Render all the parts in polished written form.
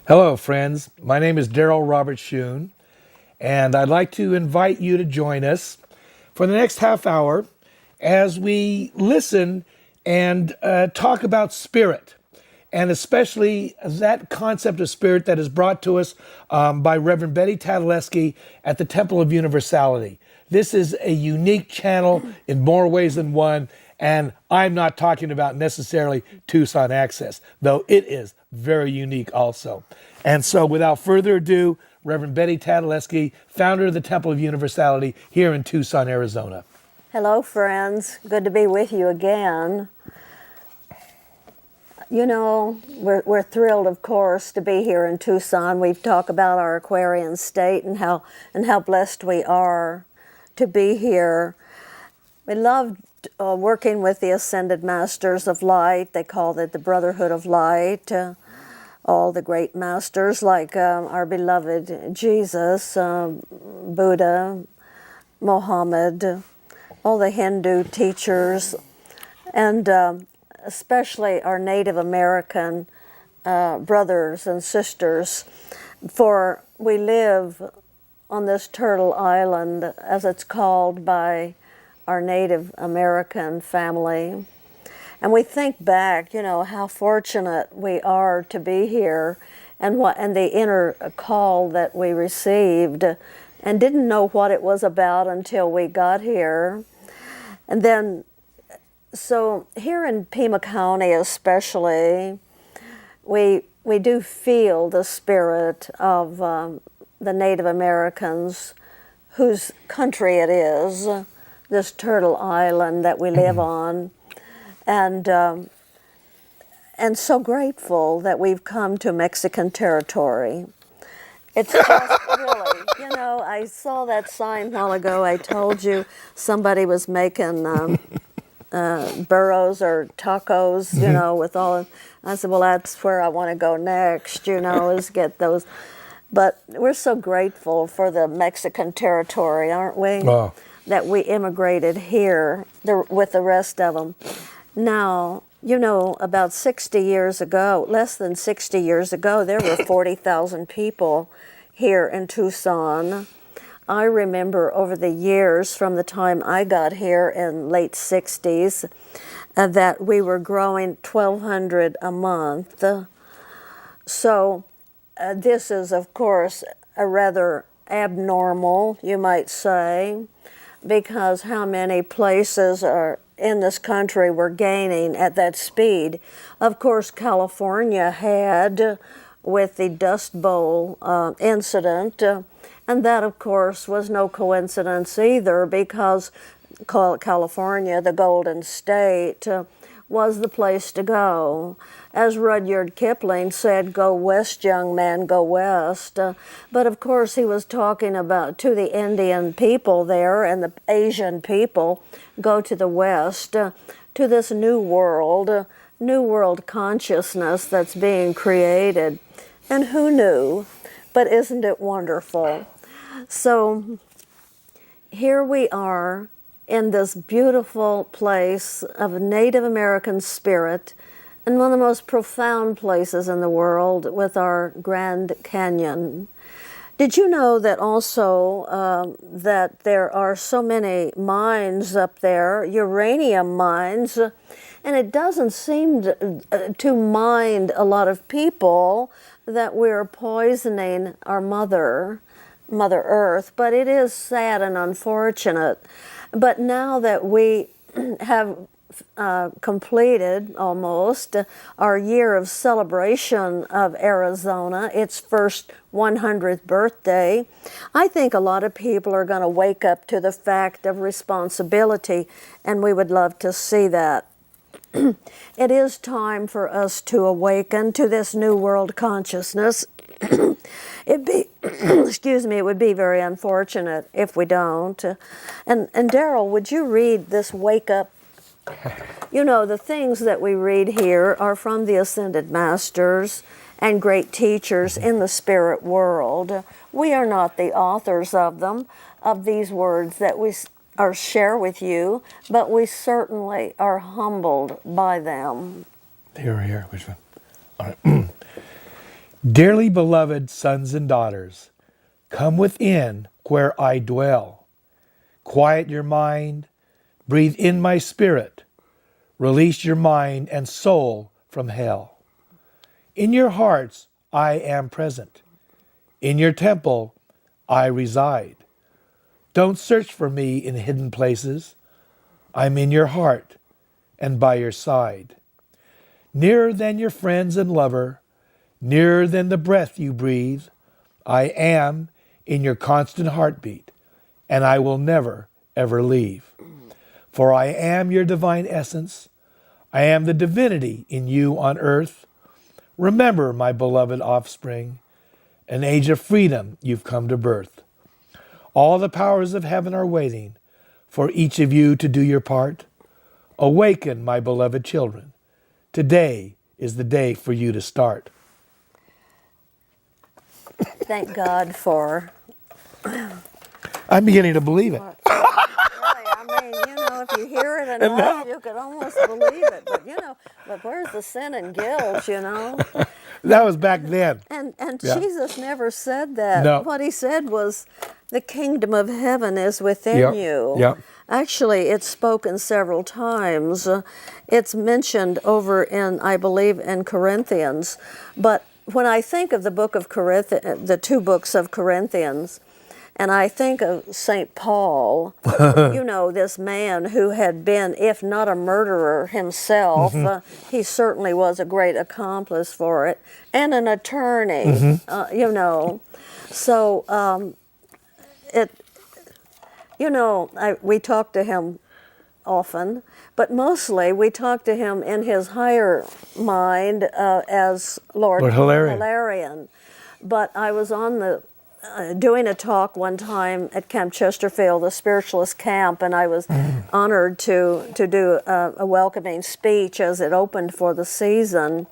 Hello, friends. My name is Darryl Robert Schoon, and I'd like to invite you to join us for the next half hour as we listen and talk about spirit, and especially that concept of spirit that is brought to us by Reverend Betty Tatalajski at the Temple of Universality. This is a unique channel in more ways than one, and I'm not talking about necessarily Tucson Access, though it is very unique also. And so without further ado, Reverend Betty Tatalajski, founder of the Temple of Universality here in Tucson, Arizona. Hello, friends. Good to be with you again. You know, we're thrilled, of course, to be here in Tucson. We've talked about our Aquarian state and how blessed we are to be here. We loved working with the Ascended Masters of Light. They called it the Brotherhood of Light. All the great masters like our beloved Jesus, Buddha, Mohammed, all the Hindu teachers, and especially our Native American brothers and sisters, for we live on this turtle island, as it's called by our Native American family. And we think back, you know, how fortunate we are to be here, and the inner call that we received, and didn't know what it was about until we got here. And then, so here in Pima County especially, we do feel the spirit of the Native Americans whose country it is, this turtle island that we live on. And so grateful that we've come to Mexican territory. It's just really, you know, I saw that sign a while ago. I told you somebody was making burros or tacos, you know, with all. I said, well, that's where I want to go next, you know, is get those. But we're so grateful for the Mexican territory, aren't we? Wow. That we immigrated here with the rest of them. Now, you know, about 60 years ago, less than 60 years ago, there were 40,000 people here in Tucson. I remember over the years, from the time I got here in late 60s, that we were growing 1,200 a month. So this is, of course, a rather abnormal, you might say, because how many places are in this country were gaining at that speed. Of course, California had with the Dust Bowl incident, and that, of course, was no coincidence either, because California, the Golden State, was the place to go. As Rudyard Kipling said, "Go west, young man, go west." But of course he was talking about to the Indian people there and the Asian people, go to the west, to this new world consciousness that's being created. And who knew? But isn't it wonderful? So here we are in this beautiful place of Native American spirit, and one of the most profound places in the world with our Grand Canyon. Did you know that also that there are so many mines up there, uranium mines, and it doesn't seem to mind a lot of people that we're poisoning our Mother Earth, but it is sad and unfortunate. But now that we have completed almost our year of celebration of Arizona, its first 100th birthday, I think a lot of people are going to wake up to the fact of responsibility, and we would love to see that. It is time for us to awaken to this new world consciousness. Excuse me, it would be very unfortunate if we don't. And Darryl, would you read this Wake Up? You know, the things that we read here are from the Ascended Masters and great teachers in the spirit world. We are not the authors of them, of these words that we share with you, but we certainly are humbled by them. Here, which one? All right. Dearly beloved sons and daughters, come within where I dwell. Quiet your mind, breathe in my spirit, release your mind and soul from hell. In your hearts I am present. In your temple I reside. Don't search for me in hidden places. I'm in your heart and by your side. Nearer than your friends and lover, nearer than the breath you breathe, I am in your constant heartbeat, and I will never, ever leave. For I am your divine essence. I am the divinity in you on earth. Remember, my beloved offspring, an age of freedom you've come to birth. All the powers of heaven are waiting for each of you to do your part. Awaken, my beloved children. Today is the day for you to start. Thank God for. I'm beginning to believe it. Really, I mean, if you hear it enough, you could almost believe it. But where's the sin and guilt, That was back then. And Yeah. Jesus never said that. No. What he said was, the kingdom of heaven is within Yep. you. Yep. Actually, it's spoken several times. It's mentioned over in, I believe, in Corinthians. But when I think of the the two books of Corinthians, and I think of St. Paul, this man who had been, if not a murderer himself, he certainly was a great accomplice for it, and an attorney, So we talk to him often, but mostly we talk to him in his higher mind as Lord Hilarion. But I was on doing a talk one time at Camp Chesterfield, the Spiritualist Camp, and I was honored to do a welcoming speech as it opened for the season.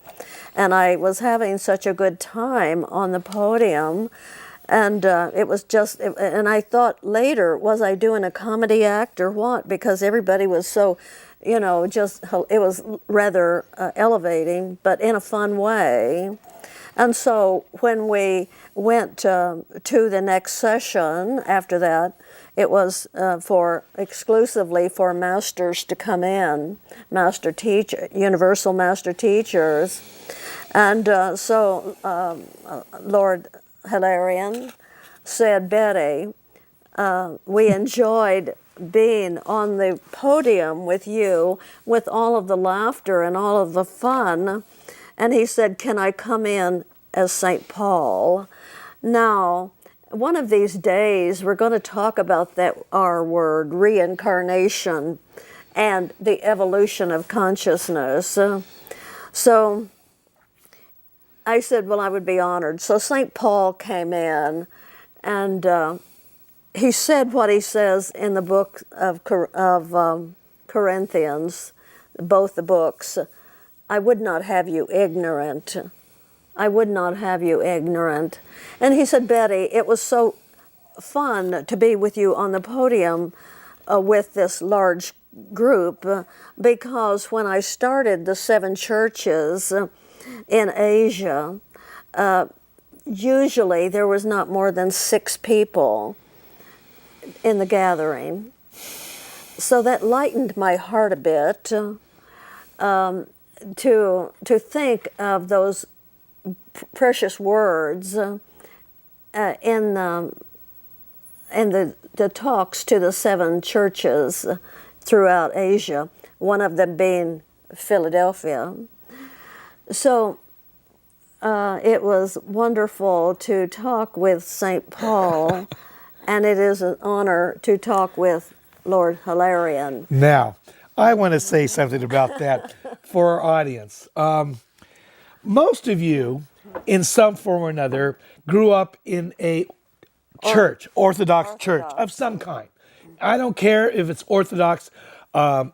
And I was having such a good time on the podium. And it was just, and I thought later, was I doing a comedy act or what? Because everybody was so, it was rather elevating, but in a fun way. And so when we went to the next session after that, it was exclusively for masters to come in, universal master teachers. And Lord Hilarion said, Betty, we enjoyed being on the podium with you, with all of the laughter and all of the fun. And he said, can I come in as St. Paul? Now, one of these days, we're going to talk about that R word, reincarnation, and the evolution of consciousness. So I said, well, I would be honored. So St. Paul came in, and he said what he says in the book of Corinthians, both the books. I would not have you ignorant. I would not have you ignorant. And he said, Betty, it was so fun to be with you on the podium with this large group, because when I started the 7 churches in Asia, usually there was not more than 6 people in the gathering. So that lightened my heart a bit to think of those precious words in the talks to the 7 churches throughout Asia, one of them being Philadelphia. So it was wonderful to talk with St. Paul, and it is an honor to talk with Lord Hilarion. Now, I want to say something about that for our audience. Most of you, in some form or another, grew up in a church, Orthodox church of some kind. I don't care if it's Orthodox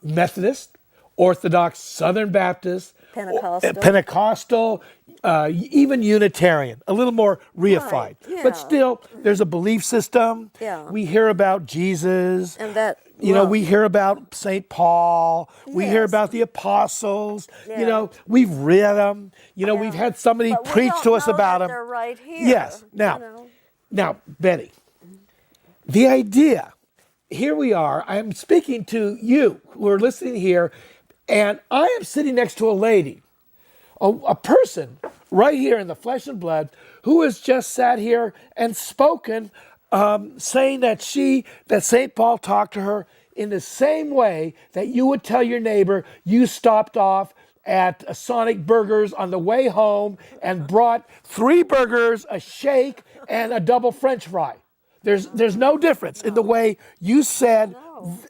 Methodist, Orthodox Southern Baptist, Pentecostal. Pentecostal, even Unitarian, a little more reified. Right, yeah. But still, there's a belief system. Yeah. We hear about Jesus. And that, You know, well, we hear about St. Paul. We hear Yes. about the apostles. Yeah. You know, we've read them. You know, we've had somebody but we preach don't to us know about that them. they're right here. Yes. Now, Betty, the idea, here we are. I am speaking to you who are listening here, and I am sitting next to a lady, a person right here in the flesh and blood who has just sat here and spoken, saying that St. Paul talked to her in the same way that you would tell your neighbor you stopped off at Sonic Burgers on the way home and brought 3 burgers, a shake, and a double French fry. There's no difference in the way you said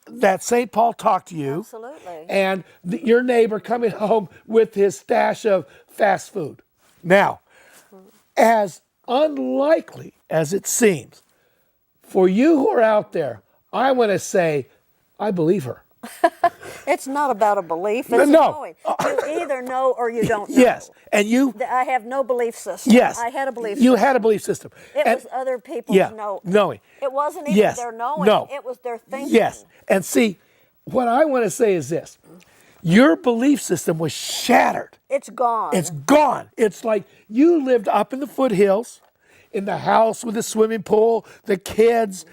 that St. Paul talked to you. Absolutely. And your neighbor coming home with his stash of fast food. Now, as unlikely as it seems, for you who are out there, I want to say, I believe her. It's not about a belief. It's No. knowing. You either know or you don't know. Yes, and you. I have no belief system. Yes, I had a belief system. You had a belief system. It And- was other people's knowing. It wasn't even Yes, their knowing. no. It was their thinking. Yes, and see, what I want to say is this: your belief system was shattered. It's gone. It's gone. It's like you lived up in the foothills, in the house with the swimming pool, the kids.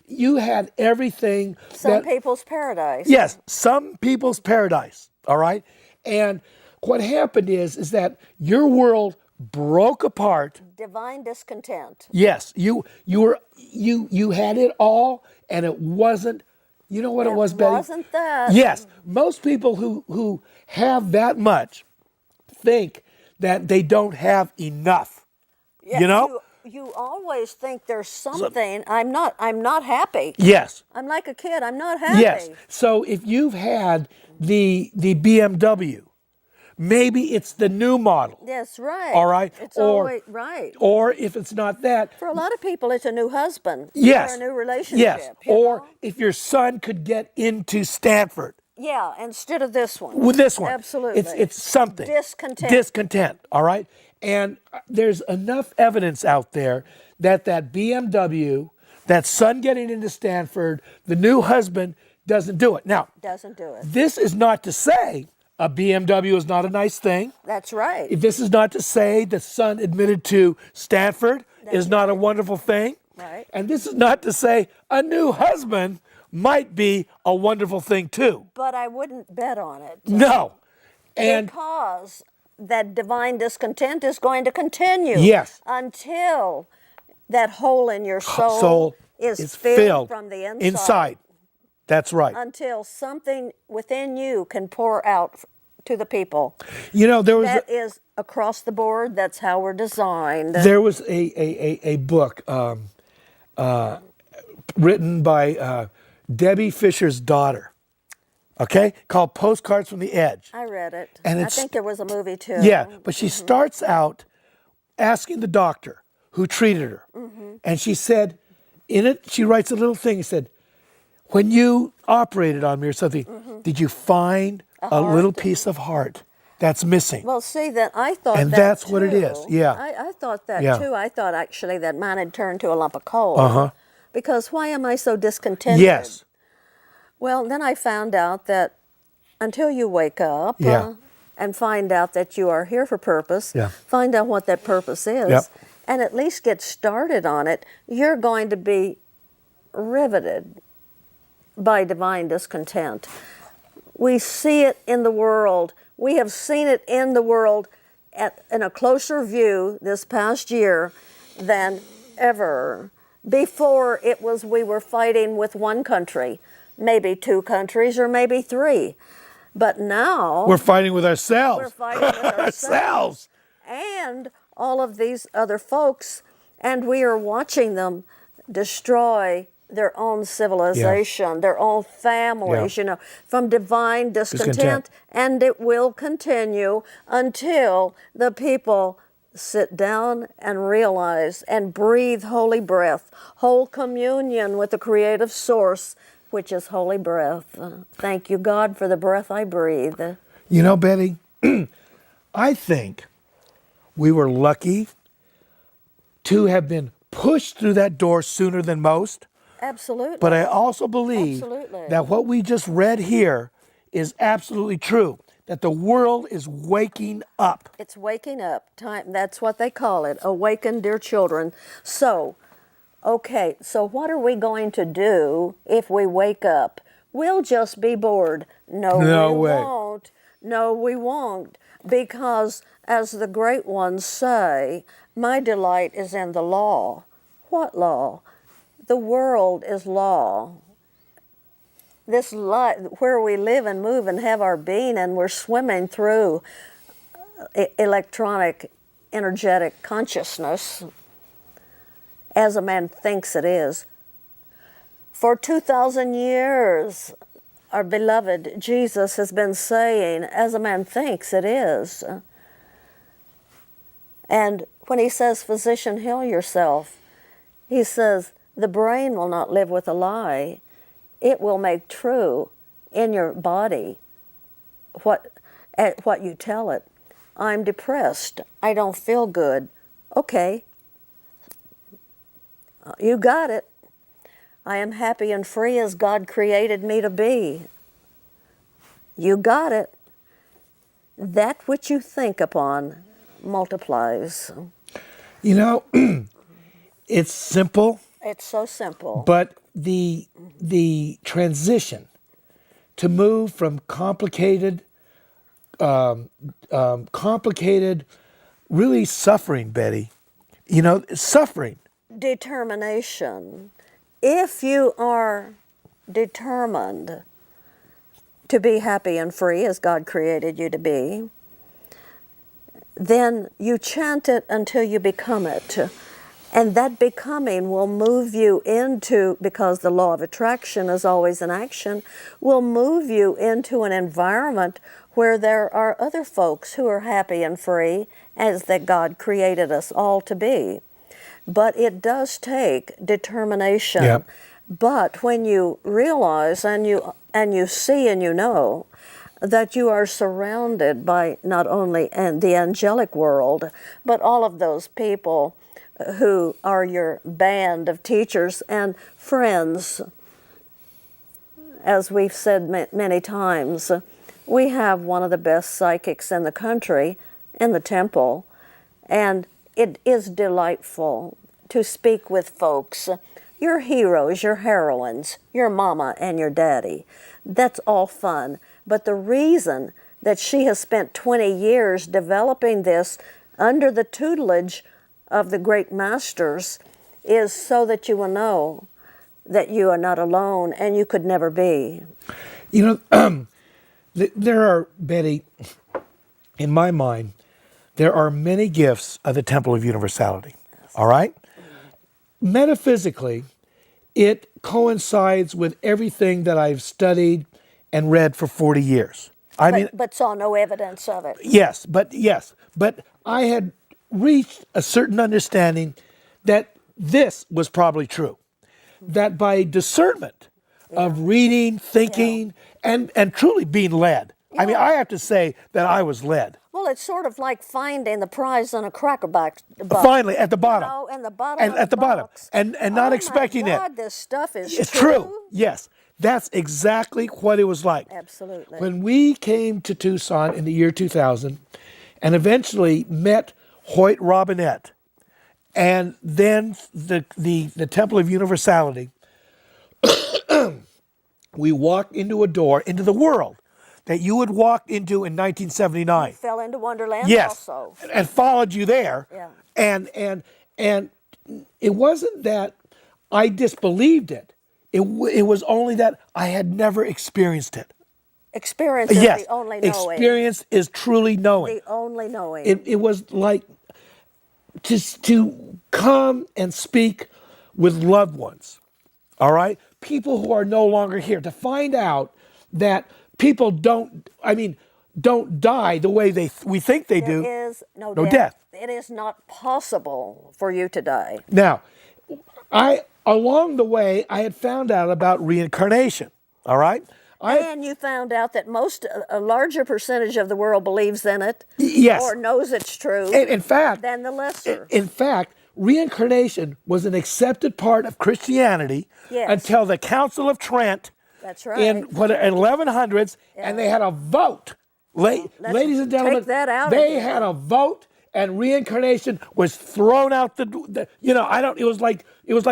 You had everything. Some people's paradise. Yes, some people's paradise. All right, and what happened is that your world broke apart. Divine discontent. Yes, you had it all, and it wasn't. You know what it was, Betty? Wasn't that? Yes, most people who have that much think that they don't have enough. Yeah, You know? You always think there's something. I'm not happy. Yes. I'm like a kid. I'm not happy. Yes. So if you've had the BMW, maybe it's the new model. That's right. All right. It's always right. Or if it's not that. For a lot of people, it's a new husband. Yes. Or a new relationship. Yes. you Or know? if your son could get into Stanford. Yeah, instead of this one. With this one. Absolutely. It's something. Discontent. Discontent. All right. And there's enough evidence out there that BMW, that son getting into Stanford, the new husband doesn't do it. Now, Doesn't do it. this is not to say a BMW is not a nice thing. That's right. This is not to say the son admitted to Stanford is not a wonderful thing. Right. And this is not to say a new husband might be a wonderful thing too. But I wouldn't bet on it. No. And Because that divine discontent is going to continue. Yes. Until that hole in your soul is filled from the inside. That's right. Until something within you can pour out to the people. You know, there was That is across the board. That's how we're designed. there was a book written by Debbie Fisher's daughter, okay, called Postcards from the Edge. I read it. And I it's- think there was a movie too. Yeah, but she starts out asking the doctor who treated her. And she said, in it, she writes a little thing. She said, when you operated on me or something, did you find a little piece of heart that's missing? Well, see, that I thought And that that's too. what it is, yeah. I thought that Yeah. too. I thought actually that mine had turned to a lump of coal. Uh-huh. Because why am I so discontented? Yes. Well, then I found out that until you wake up Yeah. and find out that you are here for purpose, Yeah. find out what that purpose is, Yep. and at least get started on it, you're going to be riveted by divine discontent. We see it in the world. We have seen it in the world in a closer view this past year than ever. Before it was we were fighting with one country, maybe 2 countries, or maybe 3. But now We're fighting with ourselves. we're fighting with ourselves and all of these other folks, and we are watching them destroy their own civilization, their own families, Yeah. from divine discontent, and it will continue until the people sit down and realize and breathe holy breath, whole communion with the creative source, which is holy breath. Thank you, God, for the breath I breathe. You know, Betty, I think we were lucky to have been pushed through that door sooner than most. Absolutely. But I also believe Absolutely. that what we just read here is absolutely true, that the world is waking up. It's waking up time. That's what they call it. Awaken, dear children. So, okay, so what are we going to do if we wake up? We'll just be bored. No, No we way. won't. No, we won't. Because, as the great ones say, my delight is in the law. What law? The world is law. This light, where we live and move and have our being, and we're swimming through electronic, energetic consciousness, as a man thinks it is. For 2,000 years, our beloved Jesus has been saying, as a man thinks it is. And when he says, physician, heal yourself, he says, the brain will not live with a lie. It will make true in your body what you tell it. I'm depressed. I don't feel good. Okay. You got it. I am happy and free as God created me to be. You got it. That which you think upon multiplies. You know, it's simple, It's so simple. but the transition to move from complicated, really suffering, Betty. You know, suffering. Determination. If you are determined to be happy and free as God created you to be, then you chant it until you become it. And that becoming will move you into, because the law of attraction is always in action, will move you into an environment where there are other folks who are happy and free as that God created us all to be. But it does take determination. Yep. But when you realize and you see and you know that you are surrounded by not only the angelic world, but all of those people who are your band of teachers and friends. As we've said many times, we have one of the best psychics in the country in the temple, and it is delightful to speak with folks, your heroes, your heroines, your mama and your daddy. That's all fun. But the reason that she has spent 20 years developing this under the tutelage of the great masters is so that you will know that you are not alone and you could never be. You know, there are, Betty, in my mind, there are many gifts of the Temple of Universality. All right? Metaphysically, it coincides with everything that I've studied and read for 40 years. But saw no evidence of it. Yes, but I had reached a certain understanding that this was probably true. That by discernment of reading, thinking, and truly being led. I mean, I have to say that I was led. Well, it's sort of like finding the prize in a cracker box. Finally, at the bottom. You know, in the bottom of at the bottom. box. And not expecting my it. God, this stuff is It's true. Yes. That's exactly what it was like. Absolutely. When we came to Tucson in the year 2000 and eventually met Hoyt Robinette and then the Temple of Universality, we walked into a door into the world that you would walk into in 1979. Fell into Wonderland Yes, also. and followed you there. Yeah. And it wasn't that I disbelieved it. It was only that I had never experienced it. Experience is Yes, the only knowing. experience is truly knowing. The only knowing. It was like just to come and speak with loved ones, all right? People who are no longer here, to find out that people don't die the way we think they do. There is no death. It is not possible for you to die. Now, along the way, I had found out about reincarnation, all right? And you found out that a larger percentage of the world believes in it, yes, or knows it's true, in fact, than the lesser. In fact, reincarnation was an accepted part of Christianity until the Council of Trent. That's right. In 1100s, and they had a vote. Ladies and gentlemen, they had a vote, and reincarnation was thrown out the. It was like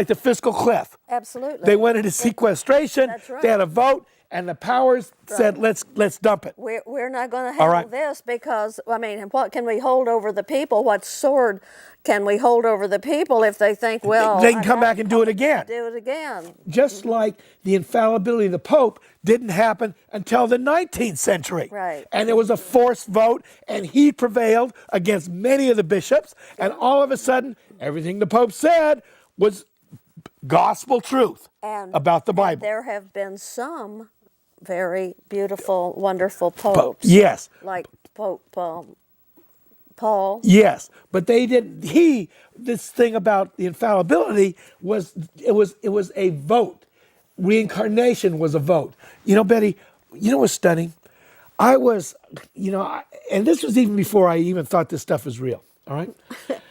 the fiscal cliff. Absolutely. They went into sequestration. That's right. They had a vote, and the powers said, "Let's dump it." We're not going to handle this because what can we hold over the people? What sword can we hold over the people if they think, well, they can come back and do it again? Do it again. Just like the infallibility of the Pope didn't happen until the 19th century. Right. And it was a forced vote, and he prevailed against many of the bishops, and all of a sudden, everything the Pope said was gospel truth about the Bible. And there have been some very beautiful, wonderful popes. Yes. Like Pope Paul. Yes, but they didn't. This thing about the infallibility was a vote. Reincarnation was a vote. Betty, what's stunning? I was, and this was even before I even thought this stuff was real. All right.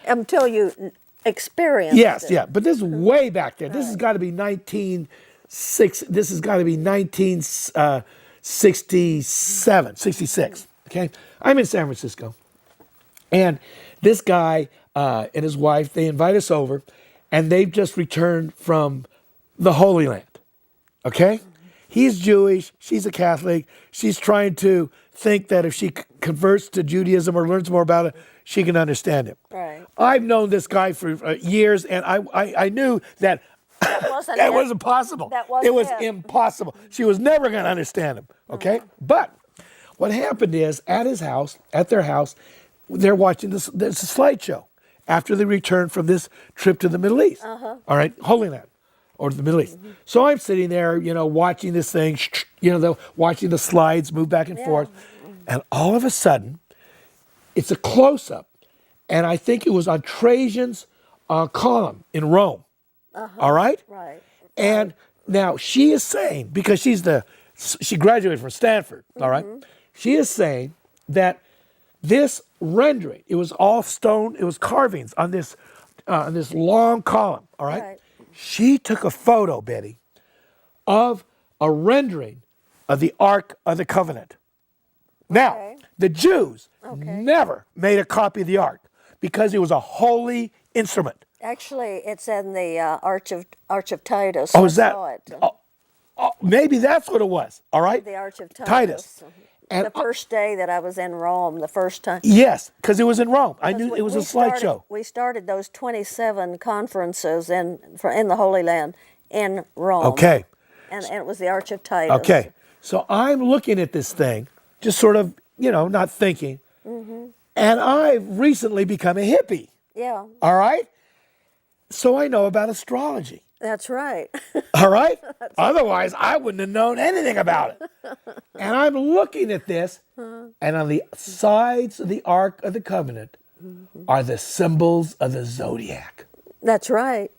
Until you experienced yes, it. yeah, but this is way back there. This has got to be 1967, 66. Okay, I'm in San Francisco. And this guy and his wife, they invite us over, and they've just returned from the Holy Land, okay? He's Jewish, she's a Catholic. She's trying to think that if she converts to Judaism or learns more about it, she can understand him. Right. I've known this guy for years, and I knew that that wasn't possible. It was impossible. She was never going to understand him, okay? But what happened is, at their house, they're watching this. There's a slideshow after they return from this trip to the Middle East. All right, Holy Land or the Middle East. So I'm sitting there, watching this thing, watching the slides move back and forth, and all of a sudden, it's a close-up, and I think it was on Trajan's column in Rome. All right. Right. And now she is saying, because she graduated from Stanford. All right, she is saying that this rendering, it was all stone, it was carvings on this long column, all right? She took a photo, Betty, of a rendering of the Ark of the Covenant. Now, the Jews never made a copy of the Ark because it was a holy instrument. Actually, it's in the Arch of Titus. Oh, is that? Saw it. Maybe that's what it was, all right? The Arch of Titus. And the first day that I was in Rome, the first time. Yes, because it was in Rome. I knew it was a slideshow. We started those 27 conferences in the Holy Land in Rome. Okay. And it was the Arch of Titus. Okay. So I'm looking at this thing, just sort of, not thinking. And I've recently become a hippie. Yeah. All right? So I know about astrology. That's right. All right? Otherwise, I wouldn't have known anything about it. And I'm looking at this, and on the sides of the Ark of the Covenant are the symbols of the zodiac. That's right.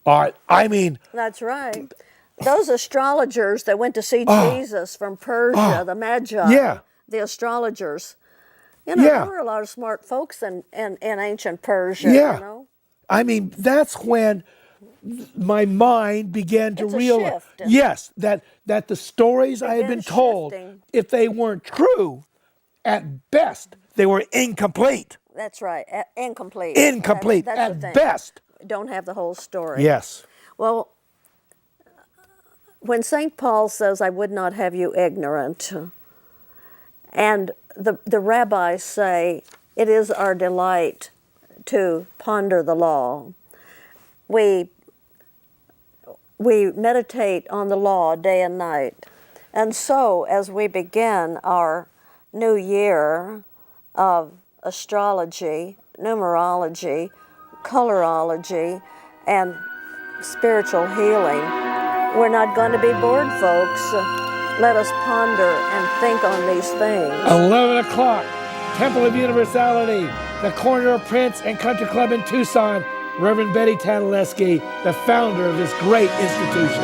That's right. Those astrologers that went to see Jesus from Persia, the Magi, the astrologers, there were a lot of smart folks in ancient Persia, that's when my mind began to realize, that the stories I had been told, if they weren't true, at best, they were incomplete. That's right, incomplete. Incomplete, that's at best. Don't have the whole story. Yes. Well, when St. Paul says, I would not have you ignorant, and the rabbis say, it is our delight to ponder the law. We meditate on the law day and night. And so, as we begin our new year of astrology, numerology, colorology, and spiritual healing, we're not going to be bored, folks. Let us ponder and think on these things. 11 o'clock, Temple of Universality, the corner of Prince and Country Club in Tucson. Reverend Betty Tatalajski, the founder of this great institution.